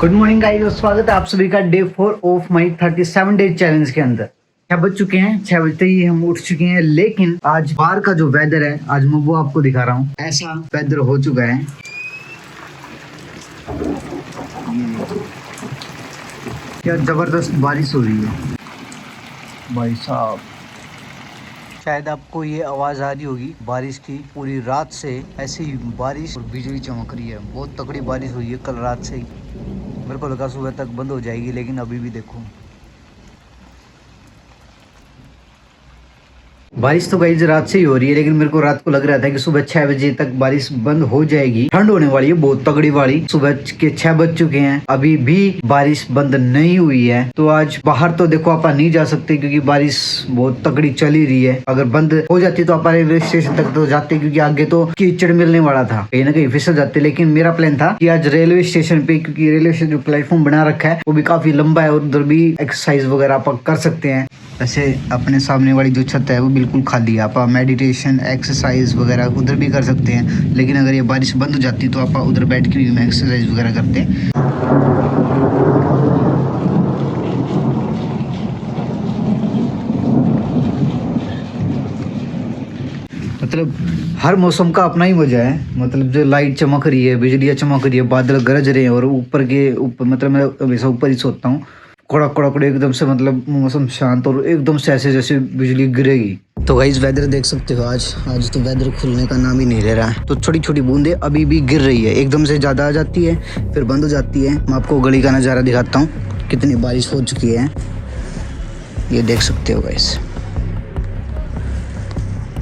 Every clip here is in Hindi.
गुड मॉर्निंग गाइस और स्वागत है आप सभी का day 4 of my 37 days challenge के अंदर। 6 बज चुके हैं, 6 बजते ही हम उठ चुके हैं, लेकिन आज बाहर का जो वेदर है आज मैं वो आपको दिखा रहा हूँ। ऐसा वेदर हो चुका है, क्या जबरदस्त बारिश हो रही है भाई साहब। शायद आपको ये आवाज़ आ रही होगी बारिश की। पूरी रात से ऐसी बारिश और बिजली चमक रही है, बहुत तगड़ी बारिश हुई है कल रात से ही। मेरे को लगा सुबह तक बंद हो जाएगी, लेकिन अभी भी देखो बारिश तो गाइस रात से ही हो रही है, लेकिन मेरे को रात को लग रहा था कि सुबह 6 बजे तक बारिश बंद हो जाएगी। ठंड होने वाली है बहुत तगड़ी वाली। सुबह के 6 बज चुके हैं, अभी भी बारिश बंद नहीं हुई है। तो आज बाहर तो देखो आप नहीं जा सकते क्योंकि बारिश बहुत तगड़ी चल ही रही है। अगर बंद हो जाती तो आप रेलवे स्टेशन तक तो जाते, क्योंकि आगे तो कीचड़ मिलने वाला था, कहीं ना कहीं फिसल जाते। लेकिन मेरा प्लान था कि आज रेलवे स्टेशन पे, क्योंकि रेलवे स्टेशन जो प्लेटफॉर्म बना रखा है वो भी काफी लंबा है और उधर भी एक्सरसाइज वगैरह आप कर सकते हैं। वैसे अपने सामने वाली जो छत है वो बिल्कुल खाली है, आप मेडिटेशन एक्सरसाइज वगैरह उधर भी कर सकते हैं। लेकिन अगर ये बारिश बंद हो जाती तो आप उधर बैठ के भी एक्सरसाइज वगैरह करते हैं। मतलब हर मौसम का अपना ही मजा है। मतलब जो लाइट चमक रही है, बिजलियाँ चमक रही है, बादल गरज रहे हैं और ऊपर के ऊपर, मतलब मैं हमेशा ऊपर ही सोता हूँ। कड़क कड़क एकदम से, मतलब मौसम शांत और एकदम से ऐसे जैसे बिजली गिरेगी। तो गाइस वेदर देख सकते हो, आज तो वेदर खुलने का नाम ही नहीं ले रहा है। तो छोटी छोटी बूंदे अभी भी गिर रही है, एकदम से ज़्यादा आ जाती है फिर बंद हो जाती है। मैं आपको गली का नज़ारा दिखाता हूँ, कितनी बारिश हो चुकी है ये देख सकते हो गाइस।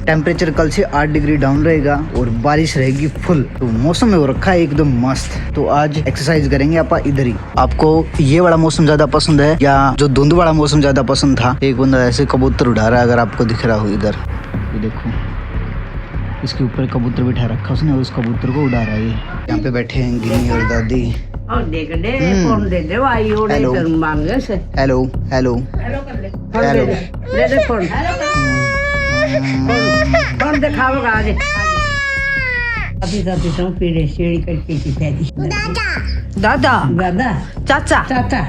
टेम्परेचर कल से 8 डिग्री डाउन रहेगा और बारिश रहेगी फुल। तो मौसम में हो रखा है एकदम मस्त। तो आज एक्सरसाइज करेंगे आप इधर ही। आपको ये वाला मौसम ज्यादा पसंद है या जो धुंध वाला मौसम ज्यादा पसंद था? एक बंदा ऐसे कबूतर उड़ा रहा है, अगर आपको दिख रहा हो इधर, ये देखो इसके ऊपर कबूतर बिठा रखा उसने और उस कबूतर को उड़ा रहा है। यहाँ पे बैठे हैं गिनी और दादी। हेलो हेलो हेलो कौन दिखाओगा आज? अभी तो पीड़े सीढ़ी करके की पैदी। दादा दादा चाचा चाचा।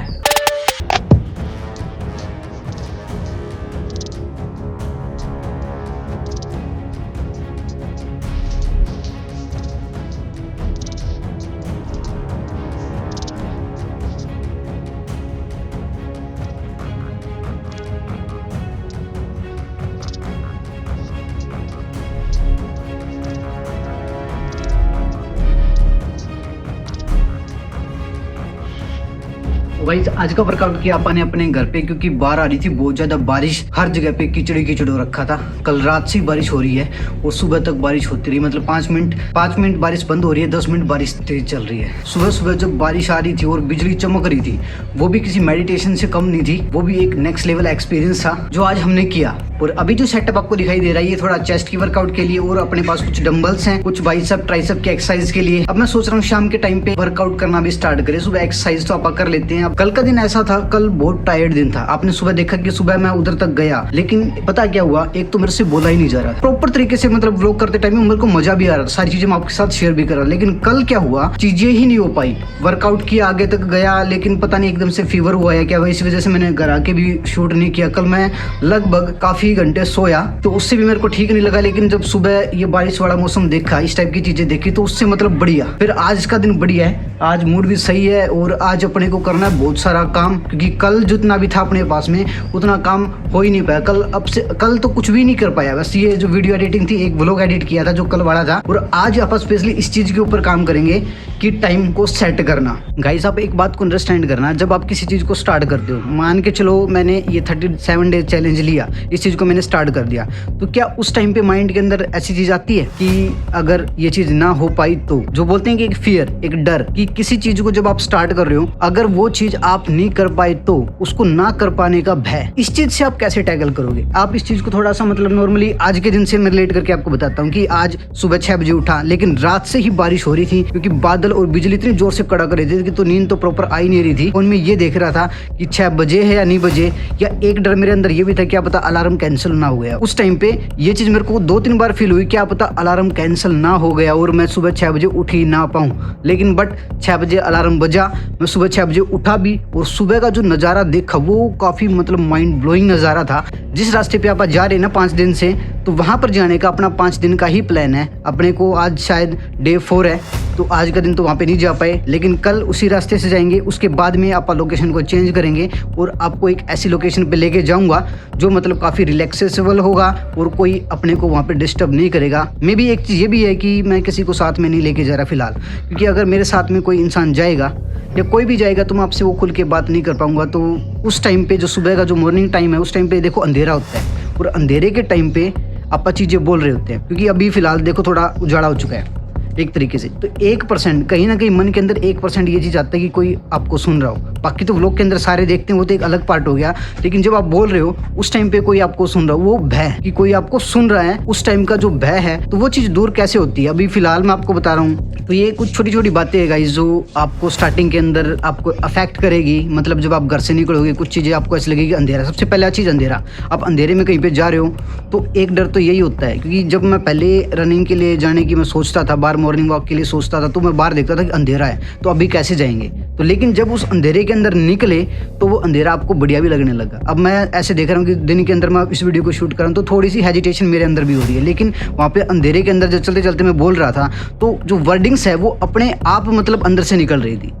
भाई आज का वर्कआउट किया अपन ने अपने घर पे, क्योंकि बाहर आ रही थी बहुत ज्यादा बारिश। हर जगह पे कीचड़ कीचड़ हो रखा था। कल रात से बारिश हो रही है और सुबह तक बारिश होती रही। मतलब 5 मिनट बारिश बंद हो रही है, 10 मिनट बारिश तेज चल रही है। सुबह सुबह जब बारिश आ रही थी और बिजली चमक रही थी, वो भी किसी मेडिटेशन से कम नहीं थी। वो भी एक नेक्स्ट लेवल एक्सपीरियंस था जो आज हमने किया। और अभी जो सेटअप आपको दिखाई दे रहा है ये थोड़ा चेस्ट की वर्कआउट के लिए, और अपने पास कुछ डंबल्स हैं, कुछ बाइसेप ट्राइसेप की एक्सरसाइज के लिए। अब मैं सोच रहा हूँ शाम के टाइम पे वर्कआउट करना भी स्टार्ट करें। सुबह एक्सरसाइज तो आप कर लेते हैं। अब कल का दिन ऐसा था, कल बहुत टायर्ड दिन था। आपने सुबह देखा कि सुबह मैं उधर तक गया, लेकिन पता क्या हुआ, एक तो मेरे से बोला ही नहीं जा रहा प्रॉपर तरीके से। मतलब व्लॉग करते टाइम मेरे को मजा भी आ रहा था, सारी चीजें मैं आपके साथ शेयर भी कर रहा। लेकिन कल क्या हुआ, चीजें ही नहीं हो पाई। वर्कआउट किया, आगे तक गया, लेकिन पता नहीं एकदम से फीवर हुआ है क्या, इस वजह से मैंने घर आके भी शूट नहीं किया। कल मैं लगभग काफी घंटे सोया, तो उससे भी मेरे को ठीक नहीं लगा। लेकिन जब सुबह ये बारिश वाला मौसम देखा, इस टाइप की चीजें देखी, तो उससे मतलब बढ़िया। फिर आज का दिन बढ़िया है, आज मूड भी सही है और आज अपने को करना है बहुत सारा काम, क्योंकि कल जितना भी था अपने पास में उतना काम हो ही नहीं पाया। कल तो कुछ भी नहीं कर पाया। बस ये जो वीडियो एडिटिंग थी, एक व्लॉग एडिट किया था जो कल वाला था। और आज आप स्पेशली इस चीज के ऊपर काम करेंगे कि टाइम को सेट करना। गाइस आप एक बात को अंडरस्टैंड करना, जब आप किसी चीज को स्टार्ट करते हो, मान के चलो मैंने ये 37 डेज चैलेंज लिया, इस चीज को मैंने स्टार्ट कर दिया, तो क्या उस टाइम पे माइंड के अंदर ऐसी चीज आती है कि अगर ये चीज ना हो पाई तो, जो बोलते हैं कि एक फियर, एक डर, कि किसी चीज को जब आप स्टार्ट कर रहे हो, अगर वो चीज चीज आप नहीं कर पाए तो उसको ना कर पाने का भय, इस चीज से आप कैसे टैकल करोगे? आप इस चीज को थोड़ा सा मतलब नॉर्मली आज के दिन से मैं रिलेट करके आपको बताता हूँ कि आज सुबह 6 बजे उठा, लेकिन रात से ही बारिश हो रही थी क्योंकि बादल और बिजली इतनी जोर से कड़क रही थी कि तो नींद तो प्रॉपर आ ही नहीं रही थी। फोन में ये देख रहा था कि 6 बजे है या नहीं बजे, या एक डर मेरे अंदर ये भी था क्या पता अलार्म कैंसिल ना हो गया। उस टाइम पे ये चीज मेरे को 2-3 बार फील हुई, क्या पता अलार्म कैंसिल ना हो गया और मैं सुबह 6 बजे उठ ही ना पाऊं। लेकिन बट 6 बजे अलार्म बजा, मैं सुबह 6 बजे उठा भी और सुबह का जो नज़ारा देखा वो काफ़ी मतलब माइंड ब्लोइंग नज़ारा था। जिस रास्ते पे आप जा रहे हैं ना 5 दिन से, तो वहाँ पर जाने का अपना 5 दिन का ही प्लान है अपने को। आज शायद डे 4 है, तो आज का दिन तो वहाँ पे नहीं जा पाए, लेकिन कल उसी रास्ते से जाएंगे। उसके बाद में आप लोकेशन को चेंज करेंगे और आपको एक ऐसी लोकेशन पे लेके जाऊंगा जो मतलब काफ़ी रिलैक्सेबल होगा और कोई अपने को वहाँ पे डिस्टर्ब नहीं करेगा। मे भी एक चीज़ ये भी है कि मैं किसी को साथ में नहीं लेके जा रहा फिलहाल, क्योंकि अगर मेरे साथ में कोई इंसान जाएगा या कोई भी जाएगा तो मैं आपसे वो खुल के बात नहीं कर पाऊंगा। तो उस टाइम पे जो सुबह का जो मॉर्निंग टाइम है उस टाइम पे देखो अंधेरा होता है और अंधेरे के टाइम पे आप चीज़ें बोल रहे होते हैं, क्योंकि अभी फिलहाल देखो थोड़ा उजाला हो चुका है एक तरीके से। तो 1% कहीं ना कहीं मन के अंदर 1% ये चीज़ आता है कि कोई आपको सुन रहा हो। बाकी तो लोग के अंदर सारे देखते हैं, वो तो एक अलग पार्ट हो गया। लेकिन जब आप बोल रहे हो उस टाइम पे कोई आपको सुन रहा हो, वो भय कि कोई आपको सुन रहा है, उस टाइम का जो भय है, तो वो चीज़ दूर कैसे होती है? अभी फिलहाल मैं आपको बता रहा हूँ। तो ये कुछ छोटी छोटी बातें है गाइस जो आपको स्टार्टिंग के अंदर आपको अफेक्ट करेगी। मतलब जब आप घर से निकलोगे कुछ चीज़ें आपको ऐसी लगेगी अंधेरा, सबसे पहला चीज़ अंधेरा। आप अंधेरे में कहीं पे जा रहे हो तो एक डर तो यही होता है, क्योंकि जब मैं पहले रनिंग के लिए जाने की मैं सोचता था, बाहर मॉर्निंग वॉक के लिए सोचता था, तो मैं बाहर देखता था कि अंधेरा है तो अभी कैसे जाएंगे। तो लेकिन जब उस अंधेरे के अंदर निकले तो वो अंधेरा आपको बढ़िया भी लगने लगा। अब मैं ऐसे देख रहा हूँ कि दिन के अंदर मैं इस वीडियो को शूट कर रहा हूँ तो थोड़ी सी हेजिटेशन मेरे अंदर भी हो रही है, लेकिन वहाँ पे अंधेरे के अंदर जब चलते चलते मैं बोल रहा था तो जो वर्डिंग्स है वो अपने आप मतलब अंदर से निकल रही थी।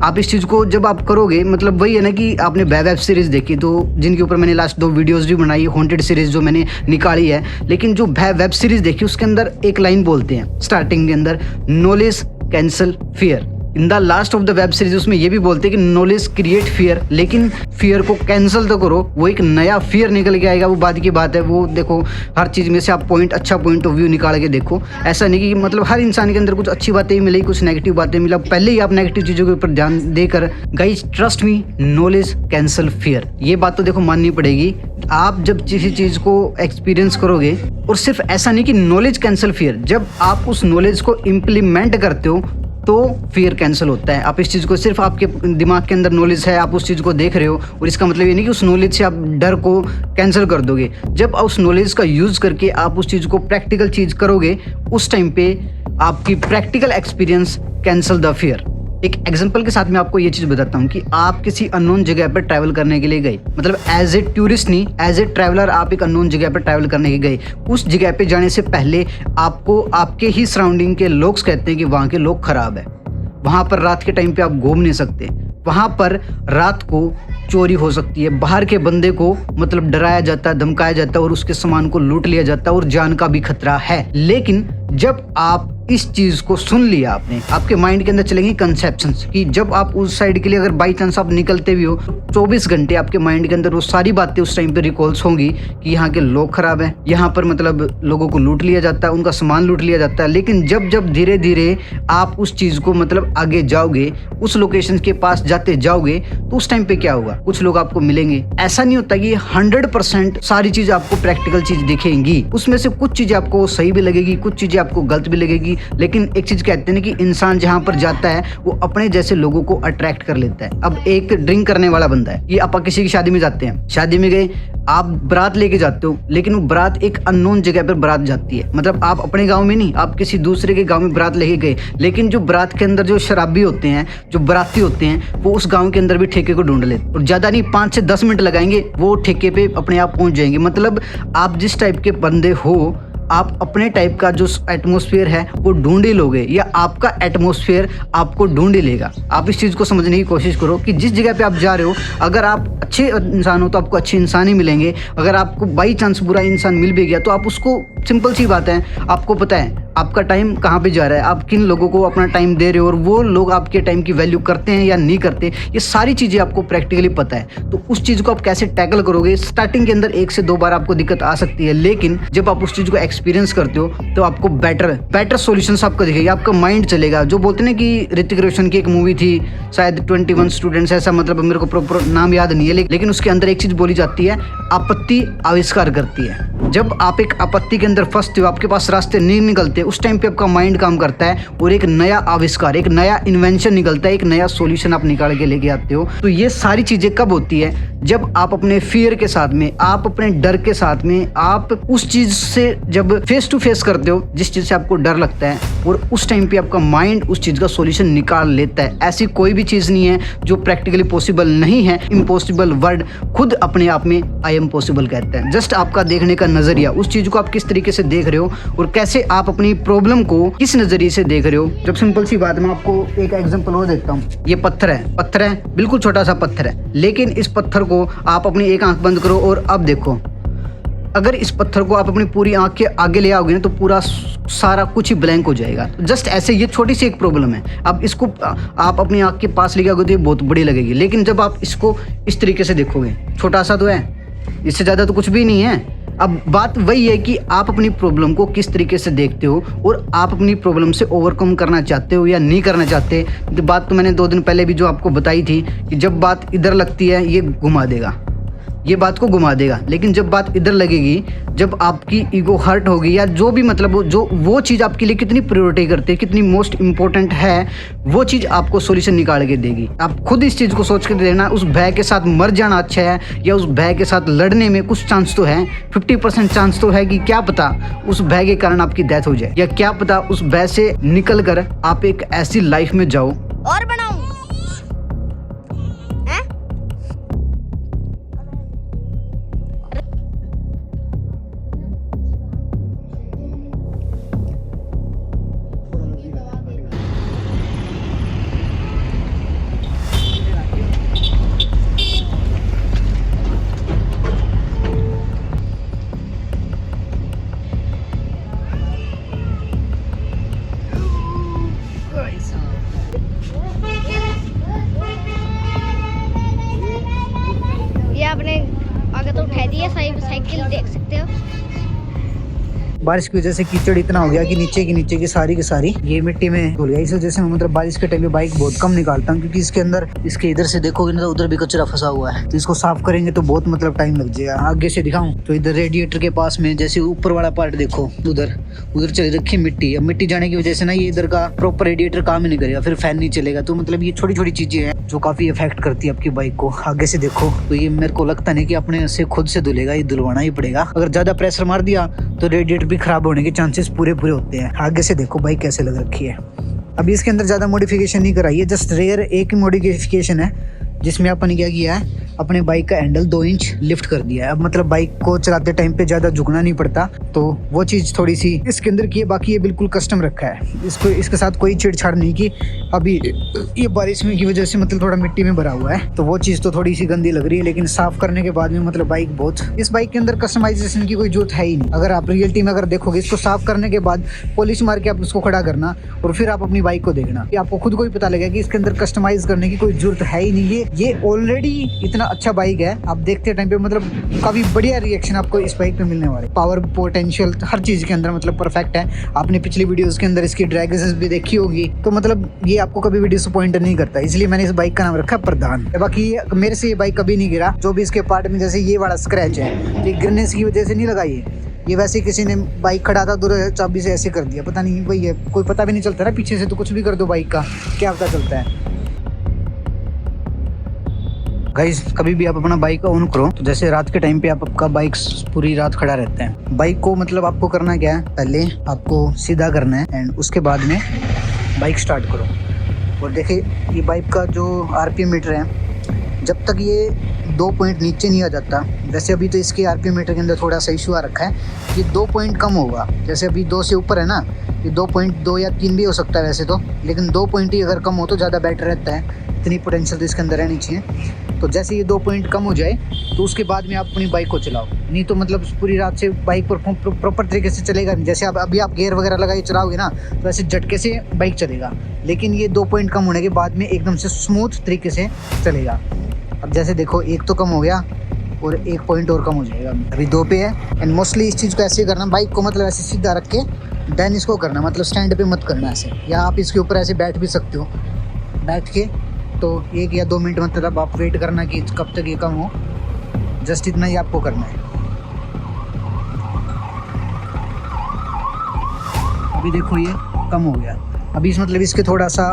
आप इस चीज़ को जब आप करोगे, मतलब वही है ना कि आपने वेब सीरीज़ देखी, तो जिनके ऊपर मैंने लास्ट 2 वीडियोस भी बनाई, हॉन्टेड सीरीज़ जो मैंने निकाली है, लेकिन जो वेब सीरीज़ देखी उसके अंदर एक लाइन बोलते हैं स्टार्टिंग के अंदर, knowledge cancel fear. In the last of the web series उसमें ये भी बोलते हैं कि नॉलेज क्रिएट फियर, लेकिन फियर को कैंसिल तो करो, वो एक नया फियर निकल के आएगा। वो बात की बात है, वो देखो हर चीज़ में से आप अच्छा पॉइंट ऑफ व्यू निकाल के देखो। ऐसा नहीं कि मतलब हर इंसान के अंदर कुछ अच्छी बातें भी मिलेगी, कुछ नेगेटिव बातें मिला, पहले ही आप नेगेटिव चीज़ों के ऊपर ध्यान देकर, guys trust me, knowledge cancel fear, ये बात तो देखो माननी पड़ेगी। आप जब किसी चीज़ को एक्सपीरियंस करोगे, और सिर्फ ऐसा नहीं कि नॉलेज कैंसिल फियर, जब आप उस नॉलेज को इम्प्लीमेंट करते हो तो फियर कैंसिल होता है। आप इस चीज़ को, सिर्फ आपके दिमाग के अंदर नॉलेज है, आप उस चीज़ को देख रहे हो, और इसका मतलब ये नहीं कि उस नॉलेज से आप डर को कैंसिल कर दोगे। जब आप उस नॉलेज का यूज़ करके आप उस चीज़ को प्रैक्टिकल चीज़ करोगे, उस टाइम पे आपकी practical experience cancel the fear. एक एग्जांपल के साथ मैं आपको ये चीज़ बताता हूँ कि आप किसी अननोन जगह पर ट्रैवल करने के लिए गए, मतलब एज ए टूरिस्ट नहीं, एज ए ट्रैवलर आप एक अननोन जगह पर ट्रैवल करने के गए। उस जगह पे जाने से पहले आपको आपके ही सराउंडिंग के लोग कहते हैं कि वहाँ के लोग खराब है, वहाँ पर रात के टाइम पे आप घूम नहीं सकते, वहाँ पर रात को चोरी हो सकती है, बाहर के बंदे को मतलब डराया जाता है, धमकाया जाता है और उसके सामान को लूट लिया जाता है और जान का भी खतरा है। लेकिन जब आप इस चीज़ को सुन लिया आपने, आपके माइंड के अंदर चलेंगी कंसेप्शंस कि जब आप उस साइड के लिए अगर बाई चांस आप निकलते भी हो, 24 घंटे आपके माइंड के अंदर वो सारी बातें उस टाइम पे रिकॉल्स होंगी कि यहाँ के लोग खराब हैं, यहाँ पर मतलब लोगों को लूट लिया जाता है, उनका सामान लूट लिया जाता है। लेकिन जब जब धीरे धीरे आप उस चीज़ को मतलब आगे जाओगे, उस लोकेशन के पास जाते जाओगे, तो उस टाइम पे क्या होगा, कुछ लोग आपको मिलेंगे। ऐसा नहीं होता कि 100% सारी चीज़ आपको प्रैक्टिकल चीज़ दिखेंगी, उसमें से कुछ चीज़ें आपको सही भी लगेगी, कुछ चीज़ें आपको गलत भी लगेगी। लेकिन एक चीज कहते हैं कि इंसान जहां पर जाता है वो अपने जैसे लोगों को अट्रैक्ट कर लेता है। अब एक ड्रिंक करने वाला बंदा है, ये आप किसी की शादी में जाते हैं, शादी में गए, आप बारात लेके जाते हो, लेकिन वो बारात एक अननोन जगह पर बारात जाती है, मतलब आप अपने गांव में नहीं, आप किसी दूसरे के गांव में बारात लेके गए। लेकिन जो बारात के अंदर जो शराबी होते हैं, जो बाराती होते हैं, वो उस गांव के अंदर भी ठेके को ढूंढ लेते, और ज्यादा नहीं 5 से 10 मिनट लगाएंगे, वो ठेके पे अपने आप पहुंच जाएंगे। मतलब आप जिस टाइप के बंदे हो, आप अपने टाइप का जो एटमॉस्फेयर है वो ढूंढ ही लोगे, या आपका एटमॉस्फेयर आपको ढूंढ ही लेगा। आप इस चीज़ को समझने की कोशिश करो कि जिस जगह पे आप जा रहे हो, अगर आप अच्छे इंसान हो तो आपको अच्छे इंसान ही मिलेंगे। अगर आपको बाई चांस बुरा इंसान मिल भी गया तो आप उसको, सिंपल सी बात है, आपको पता है आपका टाइम कहाँ पे जा रहा है, आप किन लोगों को अपना टाइम दे रहे हो, और वो लोग आपके टाइम की वैल्यू करते हैं या नहीं करते, ये सारी चीज़ें आपको प्रैक्टिकली पता है। तो उस चीज़ को आप कैसे टैकल करोगे, स्टार्टिंग के अंदर 1 से 2 बार आपको दिक्कत आ सकती है, लेकिन जब आप उस चीज़ को एक्सपीरियंस करते हो तो आपको बेटर सॉल्यूशंस आपको दिखेगा, आपका माइंड चलेगा। जो बोलते हैं ना कि ऋतिक रोशन की एक मूवी थी शायद 21 स्टूडेंट्स, ऐसा मतलब मेरे को प्रॉपर नाम याद नहीं है, लेकिन उसके अंदर एक चीज बोली जाती है, आपत्ति आविष्कार करती है। जब आप एक आपत्ति के अंदर फंसते हो, आपके पास रास्ते नहीं निकलते, उस टाइम पे आपका माइंड काम करता है और एक नया आविष्कार, एक नया इन्वेंशन निकलता है, एक नया सॉल्यूशन आप निकाल के लेके आते हो। तो ये सारी चीजें कब होती है? जब आप अपने फियर के साथ में, आप अपने डर के साथ में, आप उस चीज से जब फेस टू फेस करते हो जिस चीज से आपको डर लगता है, और उस टाइम पे आपका माइंड उस चीज का सॉल्यूशन निकाल लेता है। ऐसी कोई भी चीज नहीं है जो प्रैक्टिकली पॉसिबल नहीं है। इम्पॉसिबल वर्ड खुद अपने आप में आई एम पॉसिबल कहता है। जस्ट आपका देखने का नजरिया, उस चीज को आप किस तरीके से देख रहे हो और कैसे आप अपनी प्रॉब्लम को किस नजरिए से देख रहे हो। जब सिंपल सी बात, मैं आपको एक एग्जांपल और देता हूँ। ये पत्थर है, बिल्कुल छोटा सा पत्थर है, लेकिन इस पत्थर को आप अपनी एक आंख बंद करो और अब देखो, अगर इस पत्थर को आप अपनी पूरी आंख के आगे ले आओगे ना तो पूरा सारा कुछ ही ब्लैंक हो जाएगा। जस्ट ऐसे ये छोटी सी एक प्रॉब्लम है। अब इसको आप अपनी आंख के पास लेके आओगे तो ये बहुत बड़ी लगेगी, लेकिन जब आप इसको इस तरीके से देखोगे, छोटा सा तो है, इससे ज़्यादा तो कुछ भी नहीं है। अब बात वही है कि आप अपनी प्रॉब्लम को किस तरीके से देखते हो और आप अपनी प्रॉब्लम से ओवरकम करना चाहते हो या नहीं करना चाहते। तो बात तो मैंने 2 दिन पहले भी जो आपको बताई थी कि जब बात इधर लगती है ये घुमा देगा, ये बात को घुमा देगा, लेकिन जब बात इधर लगेगी, जब आपकी ईगो हर्ट होगी या जो भी मतलब जो वो चीज़ आपके लिए कितनी प्रायोरिटी करती है, कितनी मोस्ट इंपॉर्टेंट है, वो चीज़ आपको सॉल्यूशन निकाल के देगी। आप खुद इस चीज़ को सोच के देना, उस भय के साथ मर जाना अच्छा है या उस भय के साथ लड़ने में कुछ चांस तो है, 50% चांस तो है कि क्या पता उस भय के कारण आपकी डेथ हो जाए, या क्या पता उस भय से निकल कर आप एक ऐसी लाइफ में जाओ और बनाऊं। ये आपने आगे तो उठा दिया, साइकिल देख सकते हो। बारिश की वजह से कीचड़ इतना हो गया कि नीचे की सारी की सारी ये मिट्टी में धुल गया। इस वजह से मैं मतलब बारिश के टाइम पे बाइक बहुत कम निकालता हूँ, क्योंकि इसके अंदर, इसके इधर से देखोगे ना तो उधर भी कचरा फंसा हुआ है, तो इसको साफ करेंगे तो बहुत मतलब टाइम लग जाएगा। आगे से दिखाऊं तो इधर रेडिएटर के पास में जैसे ऊपर वाला पार्ट देखो, उधर चली रखी मिट्टी। अब मिट्टी जाने की वजह से ना ये इधर का प्रॉपर रेडिएटर काम ही नहीं करेगा, फिर फैन नहीं चलेगा। तो मतलब ये छोटी छोटी चीजें हैं जो काफी इफेक्ट करती है आपकी बाइक को। आगे से देखो तो ये मेरे को लगता नहीं कि अपने से खुद से धुलेगा, ये धुलवाना ही पड़ेगा। अगर ज्यादा प्रेशर मार दिया तो रेडिएटर भी खराब होने के चांसेस पूरे होते हैं। आगे से देखो बाइक कैसे लग रखी है। अभी इसके अंदर ज्यादा मॉडिफिकेशन नहीं कराई है, जस्ट रेयर एक ही मॉडिफिकेशन है जिसमें अपन ने क्या किया है, अपने बाइक का हैंडल 2 इंच लिफ्ट कर दिया है। अब मतलब बाइक को चलाते टाइम पे ज्यादा झुकना नहीं पड़ता, तो वो चीज थोड़ी सी इसके अंदर की है। बाकी ये बिल्कुल कस्टम रखा है, इसको इसके साथ कोई छेड़छाड़ नहीं की। अभी ये बारिश में की वजह से मतलब थोड़ा मिट्टी में भरा हुआ है, तो वो चीज तो थोड़ी सी गंदी लग रही है, लेकिन साफ करने के बाद में मतलब बाइक बहुत, इस बाइक के अंदर कस्टमाइजेशन की कोई जरूरत है ही नहीं। अगर आप रियलिटी में अगर देखोगे, इसको साफ करने के बाद पॉलिश मार के आप उसको खड़ा करना और फिर आप अपनी बाइक को देखना, आपको खुद को ही पता लगेगा कि इसके अंदर कस्टमाइज करने की कोई जरूरत है ही नहीं। ये ऑलरेडी इतना अच्छा बाइक है, आप देखते टाइम पे मतलब काफी बढ़िया रिएक्शन आपको इस बाइक पे मिलने वाले। पावर पोटेंशियल हर चीज के अंदर मतलब परफेक्ट है। आपने पिछली वीडियोस के अंदर इसकी ड्रैग रेसेस भी देखी होगी, तो मतलब ये आपको कभी भी डिसअपॉइंट नहीं करता, इसलिए मैंने इस बाइक का नाम रखा प्रधान। बाकी मेरे से ये बाइक कभी नहीं गिरा, जो भी इसके पार्ट में जैसे ये वाला स्क्रैच है, ये गिरने की वजह से नहीं लगाई है, ये वैसे किसी ने बाइक खड़ा था दूर चाबी से ऐसे कर दिया, पता नहीं वही है, कोई पता भी नहीं चलता ना पीछे से, तो कुछ भी कर दो बाइक का क्या पता चलता है। गाइस कभी भी आप अपना बाइक का ऑन करो तो जैसे रात के टाइम पे आपका बाइक पूरी रात खड़ा रहता है। बाइक को मतलब आपको करना क्या है, पहले आपको सीधा करना है एंड उसके बाद में बाइक स्टार्ट करो। और देखिए ये बाइक का जो आरपीएम मीटर है, जब तक ये 2 पॉइंट नीचे नहीं आ जाता, वैसे अभी तो इसके आरपीएम मीटर के अंदर थोड़ा सा इशू आ रखा है, ये 2 पॉइंट कम होगा। जैसे अभी 2 से ऊपर है ना, ये 2.2 या 3 भी हो सकता है वैसे तो, लेकिन 2 पॉइंट ही अगर कम हो तो ज़्यादा बेटर रहता है। इतनी पोटेंशियल तो इसके अंदर रहनी चाहिए। तो जैसे ये 2 पॉइंट कम हो जाए तो उसके बाद में आप अपनी बाइक को चलाओ, नहीं तो मतलब पूरी रात से बाइक पर प्रॉपर तरीके से चलेगा नहीं। जैसे आप अभी आप गियर वगैरह लगाए चलाओगे ना तो ऐसे झटके से बाइक चलेगा, लेकिन ये 2 पॉइंट कम होने के बाद में एकदम से स्मूथ तरीके से चलेगा। अब जैसे देखो एक तो कम हो गया और 1 पॉइंट और कम हो जाएगा। अभी 2 पे है। एंड मोस्टली इस चीज़ को ऐसे करना, बाइक को मतलब ऐसे सीधा रख के देन इसको करना, मतलब स्टैंड पे मत करना ऐसे, या आप इसके ऊपर ऐसे बैठ भी सकते हो। बैठ के तो 1 या 2 मिनट मतलब आप वेट करना कि कब तक ये कम हो, जस्ट इतना ही आपको करना है। अभी देखो ये कम हो गया। अभी इस मतलब इसके थोड़ा सा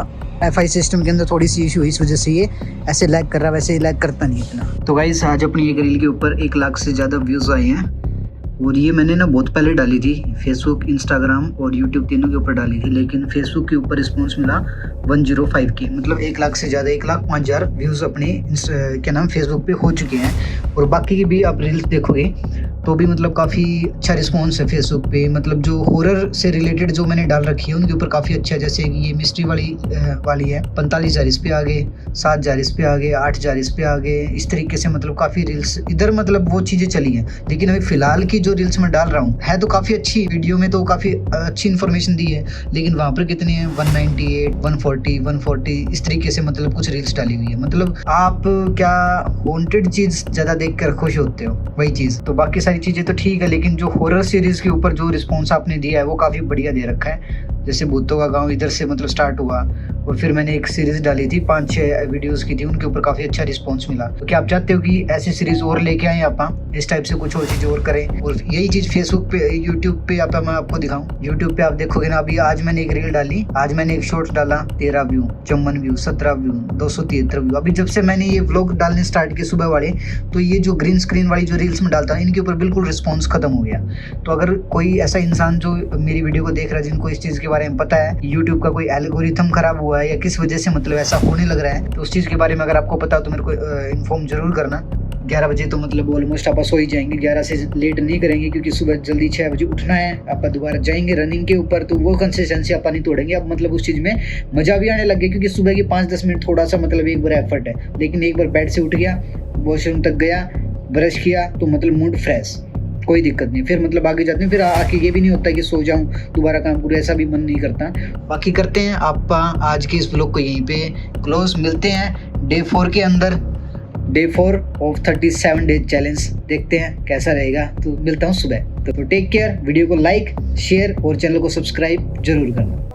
FI सिस्टम के अंदर थोड़ी सी इशू है, इस वजह से ये ऐसे लैग कर रहा है, वैसे ही लैग करता नहीं इतना। तो गाइस आज अपनी एक रील के ऊपर 1 लाख से ज़्यादा व्यूज़ आए हैं, और ये मैंने ना बहुत पहले डाली थी, फेसबुक, इंस्टाग्राम और यूट्यूब तीनों के ऊपर डाली थी, लेकिन फेसबुक के ऊपर रिस्पॉन्स मिला 105 के, मतलब 1 लाख से ज़्यादा, 1,05,000 व्यूज़ अपने क्या नाम फेसबुक पे हो चुके हैं। और बाकी की भी आप रील्स देखोगे तो भी मतलब काफ़ी अच्छा रिस्पॉन्स है फेसबुक पे। मतलब जो हॉरर से रिलेटेड जो मैंने डाल रखी है उनके ऊपर काफ़ी अच्छा है, जैसे कि ये मिस्ट्री वाली है 45,000 इस पे आ गए, 7,000 इस पे आ गए, 8,000 इस पे आ गए। इस तरीके से मतलब काफ़ी रील्स इधर मतलब वो चीज़ें चली हैं। लेकिन अभी फ़िलहाल की जो रील्स मैं डाल रहा हूँ है तो काफ़ी अच्छी, वीडियो में तो काफ़ी अच्छी इन्फॉर्मेशन दी है, लेकिन वहाँ पर कितने हैं 198, 140 इस तरीके से मतलब कुछ रील्स डाली हुई है। मतलब आप क्या हॉन्टेड चीज़ ज़्यादा देख कर खुश होते हो, वही चीज़। तो बाकी सारी चीज़ें तो ठीक है, लेकिन जो हॉरर सीरीज़ के ऊपर जो रिस्पॉन्स आपने दिया है वो काफ़ी बढ़िया दे रखा है। जैसे भूतों का गांव इधर से मतलब स्टार्ट हुआ, और फिर मैंने एक सीरीज़ डाली थी, 5-6 वीडियोस की थी, उनके ऊपर काफ़ी अच्छा रिस्पॉन्स मिला। तो क्या आप चाहते हो कि ऐसी सीरीज़ और लेके आएँ आप, इस टाइप से कुछ और चीज़ और करें? और यही चीज़ फेसबुक पे, यूट्यूब पे मैं आपको दिखाऊँ। यूट्यूब पे आप देखोगे ना, अभी आज मैंने एक रील डाली, आज मैंने एक शॉर्ट्स डाला, 13 व्यू, 54 व्यू, 17 व्यू, 273 व्यू। अभी जब से मैंने ये व्लॉग डालने स्टार्ट किए सुबह वाले, तो ये जो ग्रीन स्क्रीन वाली जो रील्स में डालता है इनके ऊपर बिल्कुल रिस्पॉन्स खत्म हो गया। तो अगर कोई ऐसा इंसान जो मेरी वीडियो को देख रहा है, जिनको इस चीज़ के बारे में पता है, यूट्यूब का कोई एल्गोरिथम खराब हुआ है या किस वजह से मतलब ऐसा होने लग रहा है, तो उस चीज़ के बारे में अगर आपको पता हो तो मेरे को इन्फॉर्म जरूर करना। 11 बजे तो मतलब ऑलमोस्ट आप सो ही जाएंगे, 11 से लेट नहीं करेंगे, क्योंकि सुबह जल्दी 6 बजे उठना है। आप दोबारा जाएंगे रनिंग के ऊपर, तो वो कंसिस्टेंसी आप नहीं तोड़ेंगे। अब मतलब उस चीज़ में मज़ा भी आने लग गया, क्योंकि सुबह के 5-10 मिनट थोड़ा सा मतलब एक बार एफर्ट है, लेकिन एक बार बेड से उठ गया, वॉशरूम तक गया, ब्रश किया, तो मतलब मूड फ्रेश, कोई दिक्कत नहीं। फिर मतलब आगे जाते हैं, फिर आके ये भी नहीं होता कि सो जाऊं दोबारा काम करूं, ऐसा भी मन नहीं करता। बाकी करते हैं आप आज के इस व्लॉग को यहीं पे क्लोज। मिलते हैं डे 4 के अंदर, डे 4 ऑफ 37 डेज चैलेंज, देखते हैं कैसा रहेगा। तो मिलता हूँ सुबह। तो टेक केयर, वीडियो को लाइक, शेयर और चैनल को सब्सक्राइब जरूर करना।